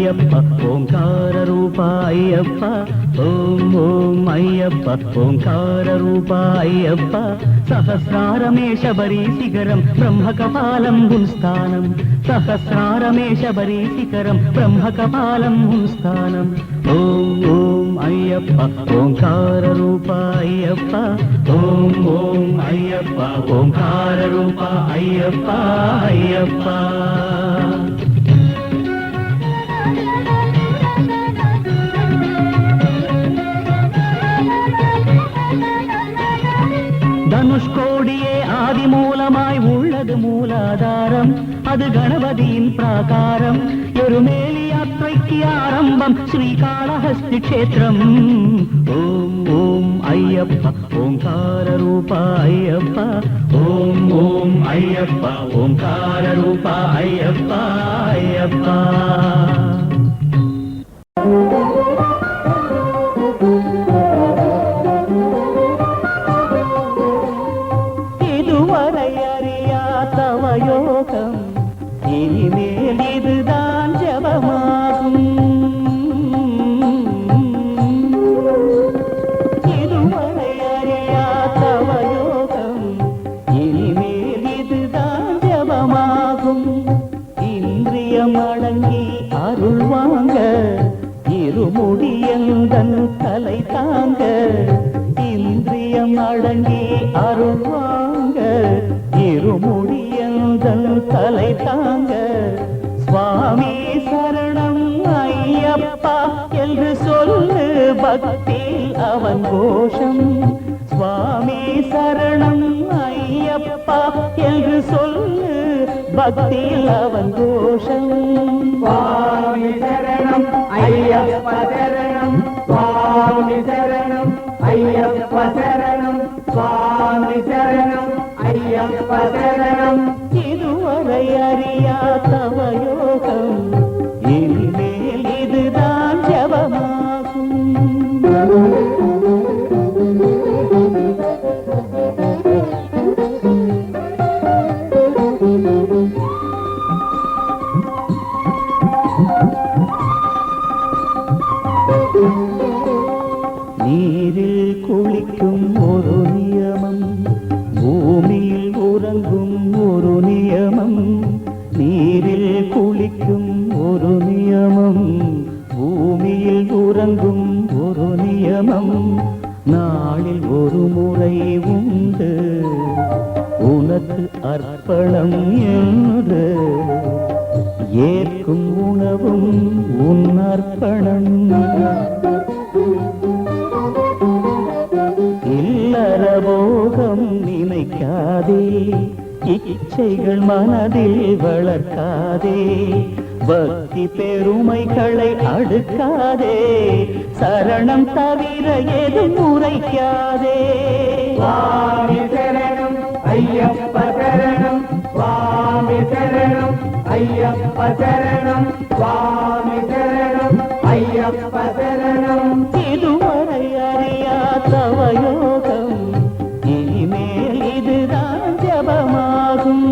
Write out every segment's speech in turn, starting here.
ओंकार रूप अय्यप्पा ओम ओम अय्यप्पा ओंकार रूप अय्यप्पा सहस्रारमे शबरी शिखरं ब्रह्मकपालं गुंस्थानं सहस्रारमे शबरी शिखरं ब्रह्मकपालं गुंस्थानं ओम ओम अय्यप्पा ओंकार रूप अय्यप्पा ओम ओम अय्यप्पा ओंकार रूप अय्यप्पा अय्यप्पा தனுஷ்கோடியே ஆதி மூலமாய் உள்ளது மூலாதாரம் அது கணபதியின் பிராகாரம் எருமேலி யாத்திரைக்கு ஆரம்பம் ஸ்ரீகாளஹஸ்தி க்ஷேத்திரம் ஓம் ஓம் ஐயப்பா ஓங்கார ரூபா ஐயப்பா ஓம் ஓம் ஐயப்பா ஓங்கார ரூபா ஐயப்பா ஐயப்பா இனிமேல் இதுதான் ஜபமாகும் இதுவரை அறியா தவயோகம் இனிமேல் இதுதான் ஜபமாகும் இந்திரியம் அடங்கி அருள் வாங்க இருமுடியந்தன் தலை தாங்க இந்திரியம் அடங்கி அருள் வாங்க இருமுடியந்தன் தலை தாங்க சுவாமி சரணம் ஐயப்பா என்று சொல்லு பக்தி அவன் கோஷம் சுவாமி சரணம் ஐயப்பா என்று சொல்லு பக்தியில் அவன் கோஷம் சுவாமி சரணம் ஐயப்ப சரணம் சுவாமி சரணம் ஐயப்ப சரணம் சுவாமி சரணம் ஐயப்ப சரணம் இதுவரை அறியா தவயோகம் இனிமேல் இதுதான் ஜபமாகும் நீரில் குளிக்கும் ஒரு நியமம் பூமியில் உறங்கும் ஒரு நியமம் நீரில் குளிக்கும் ஒரு நியமம் பூமியில் உறங்கும் ஒரு நியமம் நாளில் ஒரு முறை உண்டு உனக்கு அர்ப்பணம் என்று ஏற்கும் உணவும் உன் அர்ப்பணம் இல்லற போகம் நினைக்காதே இச்சைகள் மனதில் வளர்க்காதே பக்தி பெருமைகளை அடுக்காதே சரணம் தவிர எதுவும் உரைக்காதே சுவாமி சரணம் ஐயப்ப சரணம் சுவாமி சரணம் ஐயப்ப சரணம் சுவாமி சரணம் ஐயப்ப சரணம் இதுவரை அறியா தவயோகம் இனிமேல் இதுதான் ஜபமாகும்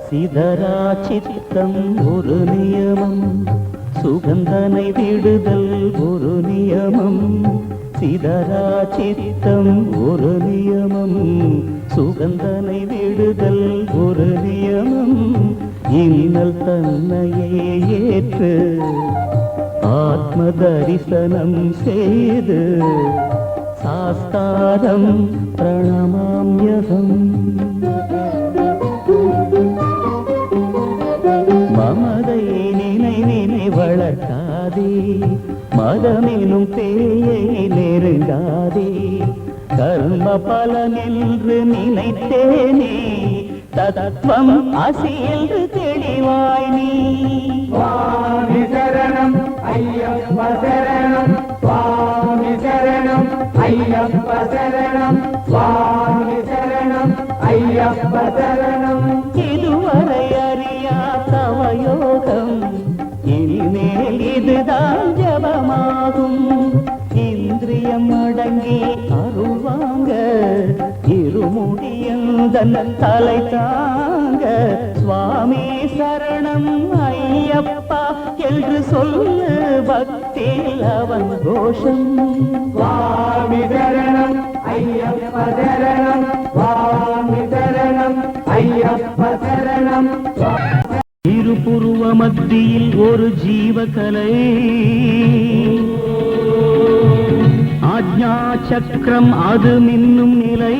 சிதறா சித்தம் ஒரு நியமம் சுகந்தனை விடுதல் ஒரு நியமம் சிதறா சித்தம் ஒரு நியமம் சுகந்தனை விடுதல் ஒரு நியமம் இன்னல் தன்னையே ஏற்று ஆத்ம தரிசனம் செய்து சாஸ்தாரம் பிரணமாம்யகம் மமதை நினை வளர்க்காதே மதமெனும் பேயை நெருங்காதே கர்ம பலன் என்று நினைத்தேனே தத்துவம் அசி என்று தெளிவாய் நீ சுவாமி சரணம் ஐயப்ப சரணம் சுவாமி சரணம் ஐயப்ப சரணம் சுவாமி சரணம் ஐயப்ப சரணம். இதுவரை அறியா தவ யோகம் இனிமேல் இதுதான் ஜபமாகும். இந்திரியம் அடங்கி அருள்வாங்க இருமுடியந்தன் தலை தாங்க. சுவாமி சரணம் ஐயப்பா என்று சொல்லு பக்தியில் அவன் கோஷம். சுவாமி சரணம் ஐயப்ப சரணம். சுவாமி சரணம் ஐயப்ப சரணம். இருபுருவ மத்தியில் ஒரு ஜீவகலை ஆஜ்ஞா சக்கரம் அது மின்னும் நிலை.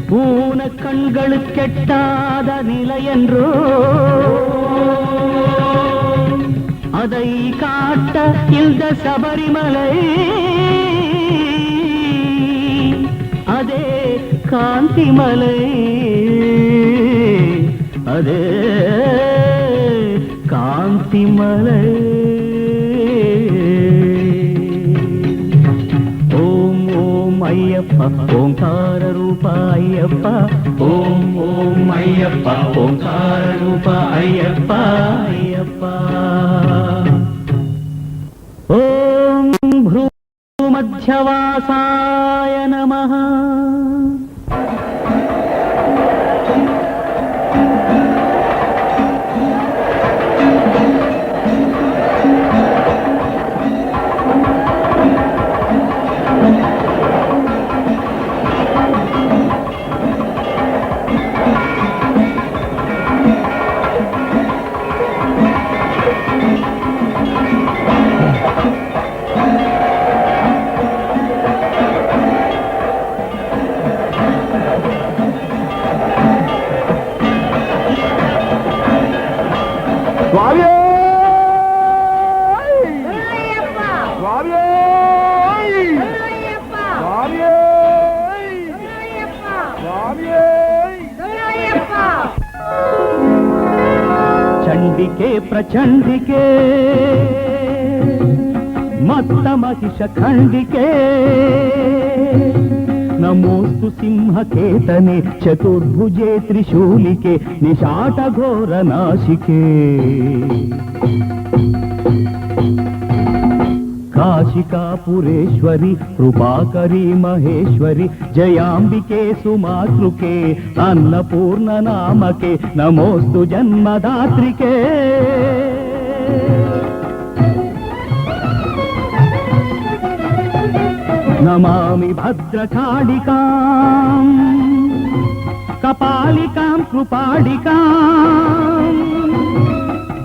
பூன கண்களுக்கெட்டாத நிலை என்றோ அதை காட்ட இந்த சபரிமலை. அதே காந்திமலை, அதே காந்திமலை. ஓம் ஓம் ஐயப்பா ஓங்கார ரூபா ஐயப்பா. ஓம் ஓம் ஐயப்பா ஓங்கார ரூபா ஐயப்பா ஐயப்பா. ஓம் भ्रूमध्यवासाय नमः. ಚಂಡಿಕೆ ಪ್ರಚಂಡಿಕೆ ಮತ್ತ ಮಹಿಷ ಖಂಡಿಕೆ. ನಮೋಸ್ತು ಸಿಂಹಕೇತನೆ ಚತುರ್ಭುಜೆ ತ್ರಿಶೂಲಿಕೆ ನಿಶಾಟ ಘೋರ ನಾಶಿಕೆ. काशिकापुरेश्वरी कृपाकरी महेश्वरी जयांबिके सुमातृके अन्नपूर्ण नामके नमोस्तु जन्मदात्रिके. नमामि भद्रकालिकां कपालिकां कृपालिकां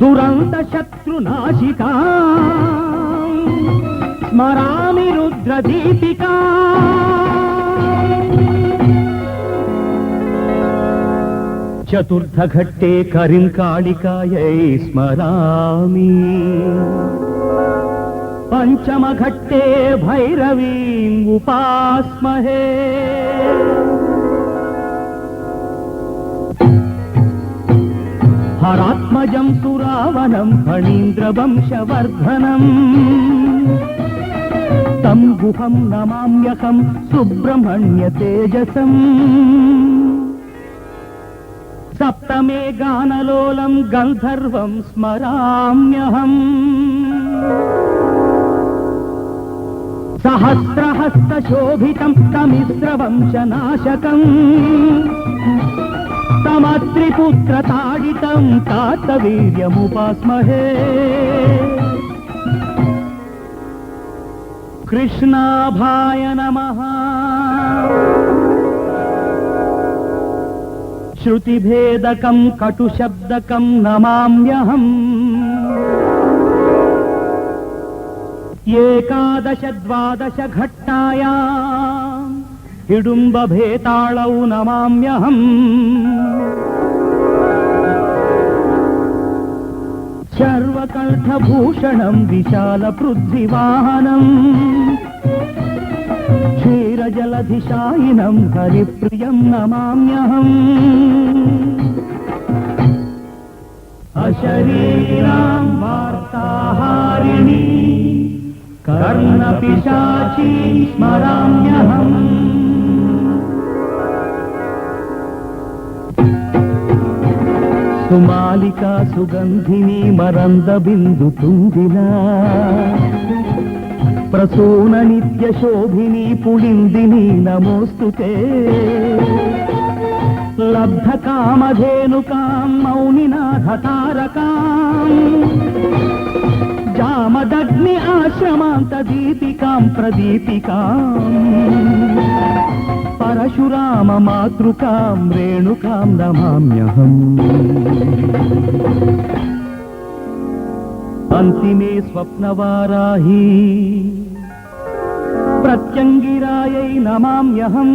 दुरन्त शत्रुनाशिकां स्मरामि रुद्रदीपिका. चतुर्थघट्टे करिंकालिकायै स्मरामि. पंचमघट्टे भैरवीं उपास्महे. हरात्मजं सुरावनं फणीन्द्रवंशवर्धनम् तं गुहं नमाम्यहं सुब्रह्मण्य तेजसम्. सप्तमे गानलोलं गन्धर्वं स्मराम्यहम्. सहस्रहस्तशोभितं तमिस्रवंशनाशकम् तमत्रिपुत्रताडितं कार्तवीर्यमुपास्महे. कृष्णाभाय नमः. श्रुतिभेदकं कटुशब्दकं नमाम्यहम्. एकादश द्वादश घट्टायां हिडुम्बभेताळौ नमाम्यहम्. सर्वकण्ठभूषणं विशालपृथ्वीवाहनम् क्षीरजलधिशायिनं हरिप्रियं नमाम्यहम्. अशरीरां वार्ताहारिणी कर्णपिशाची स्मराम्यहम्. మధుమాలికా సుగంధిని మరంద బిందు తుందిలా ప్రసూన నిత్య శోభిని పుళిందిని నమోస్తుతే లబ్ధ కామధేనుకాం మౌనినాథ తారకాం జామదగ్ని ఆశ్రమాంత దీపికాం ప్రదీపికాం పరశురామ మాతృకాం రేణుకాం నమామ్యహం అంతిమే స్వప్నవారాహి ప్రత్యంగిరాయై నమామ్యహం